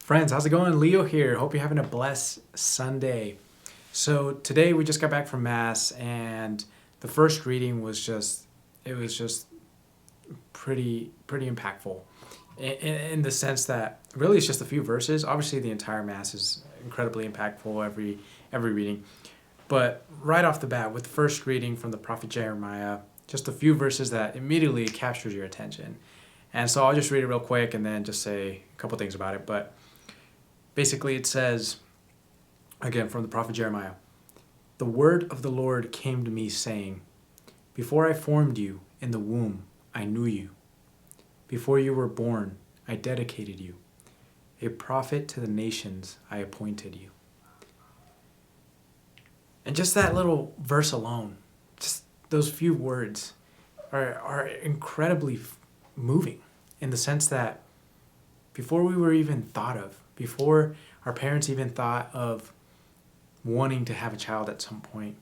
Friends, how's it going? Leo here. Hope you're having a blessed Sunday. So today we just got back from Mass, and the first reading was just pretty impactful in the sense that really it's just a few verses. Obviously the entire Mass is incredibly impactful, every reading. But right off the bat with the first reading from the prophet Jeremiah, just a few verses that immediately captures your attention. And so I'll just read it real quick and then just say a couple things about it. But basically, it says, again, from the prophet Jeremiah, "The word of the Lord came to me, saying, Before I formed you in the womb, I knew you. Before you were born, I dedicated you. A prophet to the nations, I appointed you." And just that little verse alone, just those few words, are incredibly moving in the sense that before we were even thought of, before our parents even thought of wanting to have a child at some point,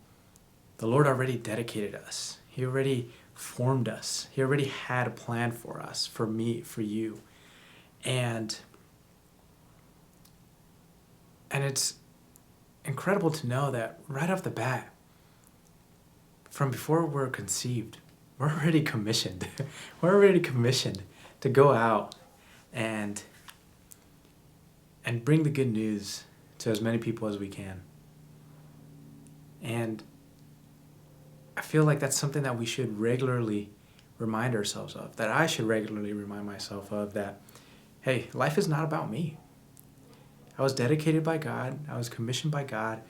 the Lord already dedicated us. He already formed us. He already had a plan for us, for me, for you. And it's incredible to know that right off the bat, from before we're conceived, we're already commissioned. We're already commissioned to go out and bring the good news to as many people as we can. And I feel like that's something that we should regularly remind ourselves of, that I should regularly remind myself of, that, hey, life is not about me. I was dedicated by God. I was commissioned by God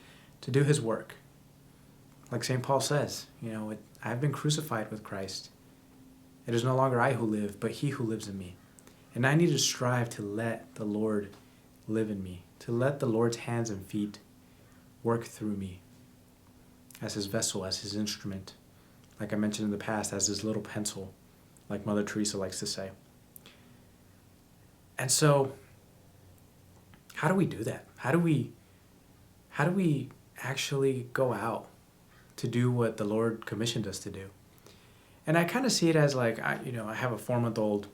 to do his work. Like St. Paul says, I've been crucified with Christ. It is no longer I who live, but he who lives in me. And I need to strive to let the Lord live in me, to let the Lord's hands and feet work through me as his vessel, as his instrument. Like I mentioned in the past, as his little pencil, like Mother Teresa likes to say. And so, how do we do that? How do we actually go out to do what the Lord commissioned us to do? And I kind of see it as like, I have a 4-month-old,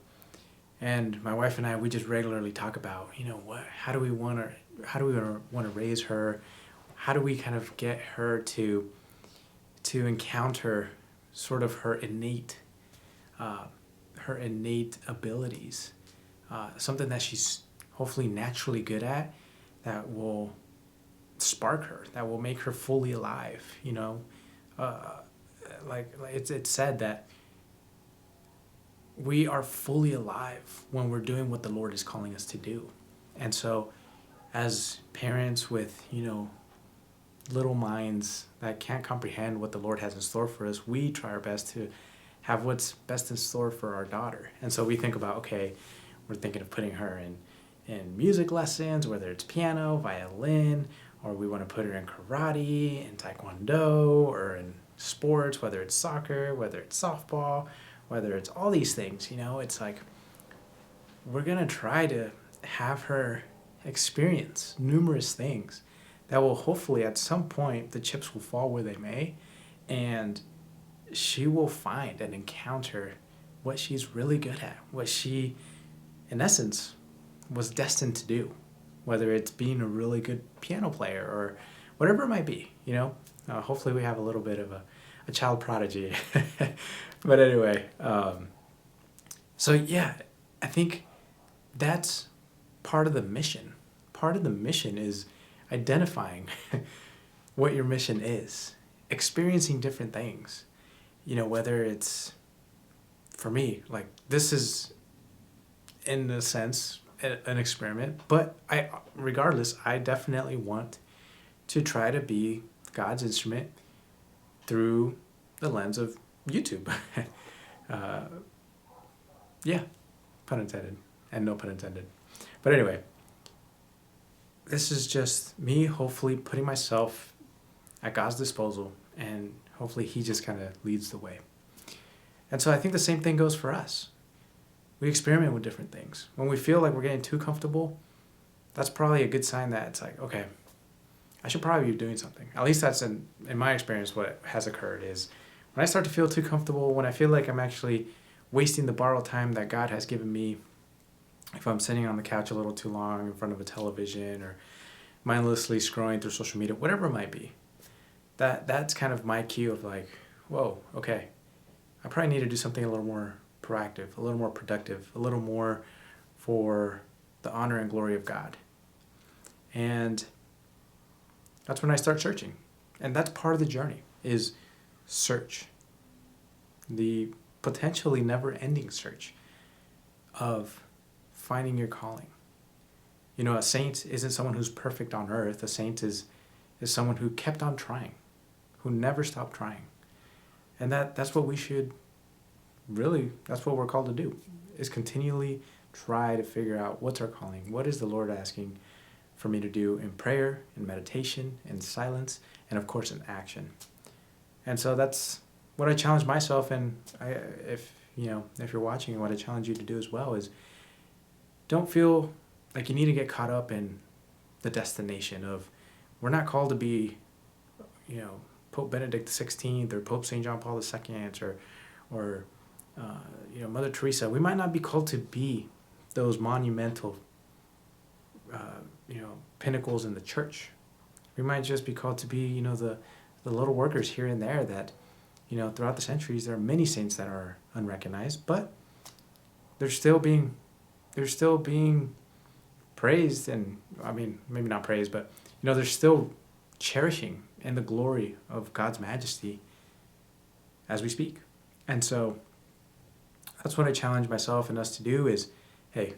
and my wife and I, we just regularly talk about, how do we want to raise her? How do we kind of get her to encounter sort of her innate abilities, something that she's hopefully naturally good at, that will spark her, that will make her fully alive. Like it's said that we are fully alive when we're doing what the Lord is calling us to do. And so as parents with, little minds that can't comprehend what the Lord has in store for us, we try our best to have what's best in store for our daughter. And so we think about, okay, we're thinking of putting her in music lessons, whether it's piano, violin, or we want to put her in karate, in taekwondo, or in sports, whether it's soccer, whether it's softball, whether it's all these things. It's like we're going to try to have her experience numerous things that will hopefully at some point the chips will fall where they may, and she will find and encounter what she's really good at, what she, in essence, was destined to do, whether it's being a really good piano player or whatever it might be. Hopefully we have a little bit of a child prodigy. But anyway, so yeah, I think that's part of the mission. Part of the mission is identifying what your mission is, experiencing different things. Whether it's, for me, like this is, in a sense, an experiment, but regardless, I definitely want to try to be God's instrument through the lens of YouTube. Yeah, pun intended, and no pun intended. But anyway, this is just me hopefully putting myself at God's disposal, and hopefully he just kind of leads the way. And so I think the same thing goes for us. We experiment with different things. When we feel like we're getting too comfortable, that's probably a good sign that it's like, okay, I should probably be doing something. At least that's in my experience what has occurred is when I start to feel too comfortable, when I feel like I'm actually wasting the borrowed time that God has given me if I'm sitting on the couch a little too long in front of a television or mindlessly scrolling through social media, whatever it might be, that's kind of my cue of like, whoa, okay, I probably need to do something a little more proactive, a little more productive, a little more for the honor and glory of God. And that's when I start searching. And that's part of the journey, is search. The potentially never-ending search of finding your calling. You know, a saint isn't someone who's perfect on earth. A saint is someone who kept on trying, who never stopped trying. And that's what we should really, that's what we're called to do, is continually try to figure out what's our calling. What is the Lord asking for me to do in prayer, in meditation, in silence, and of course in action. And so that's what I challenge myself, and if you're watching, what I challenge you to do as well is don't feel like you need to get caught up in the destination of, we're not called to be, Pope Benedict XVI or Pope St. John Paul II or Mother Teresa. We might not be called to be those monumental pinnacles in the church. We might just be called to be, the little workers here and there that, throughout the centuries, there are many saints that are unrecognized, but they're still being praised, and maybe not praised, but they're still cherishing in the glory of God's majesty as we speak. And so that's what I challenge myself and us to do is, hey,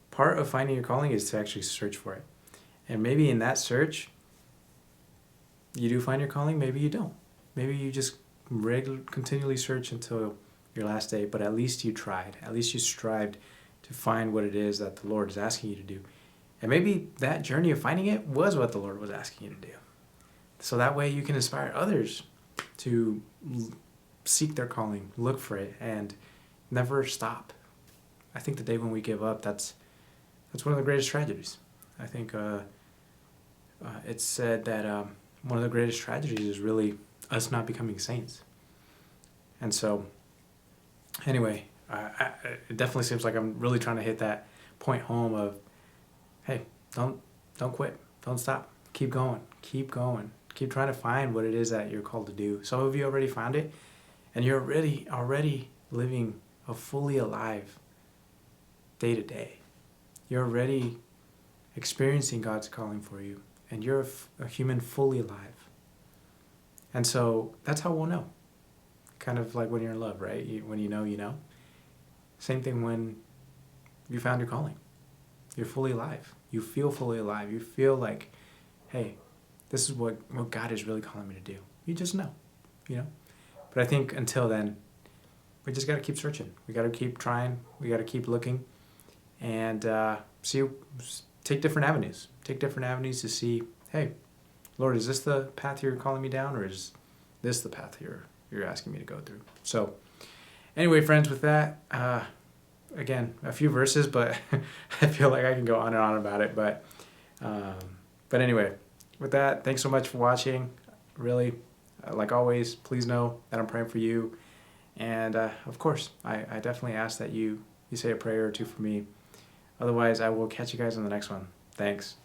part of finding your calling is to actually search for it. And maybe in that search, you do find your calling, maybe you don't. Maybe you just continually search until your last day, but at least you tried. At least you strived to find what it is that the Lord is asking you to do. And maybe that journey of finding it was what the Lord was asking you to do. So that way you can inspire others to seek their calling, look for it, and never stop. I think the day when we give up, that's one of the greatest tragedies. I think it's said that one of the greatest tragedies is really us not becoming saints. And so, anyway, it definitely seems like I'm really trying to hit that point home of, hey, don't quit, don't stop, keep going, keep trying to find what it is that you're called to do. Some of you already found it, and you're already living a fully alive day to day. You're already experiencing God's calling for you, and you're a human fully alive. And so that's how we'll know. Kind of like when you're in love, right? When you know. Same thing when you found your calling. You're fully alive. You feel fully alive. You feel like, hey, this is what God is really calling me to do. You just know, But I think until then, we just got to keep searching. We got to keep trying. We got to keep looking. And take different avenues. Take different avenues to see, hey, Lord, is this the path you're calling me down, or is this the path you're asking me to go through? So anyway, friends, with that, again, a few verses, but I feel like I can go on and on about it. But anyway, with that, thanks so much for watching. Really, like always, please know that I'm praying for you. And of course, I definitely ask that you say a prayer or two for me. Otherwise, I will catch you guys on the next one. Thanks.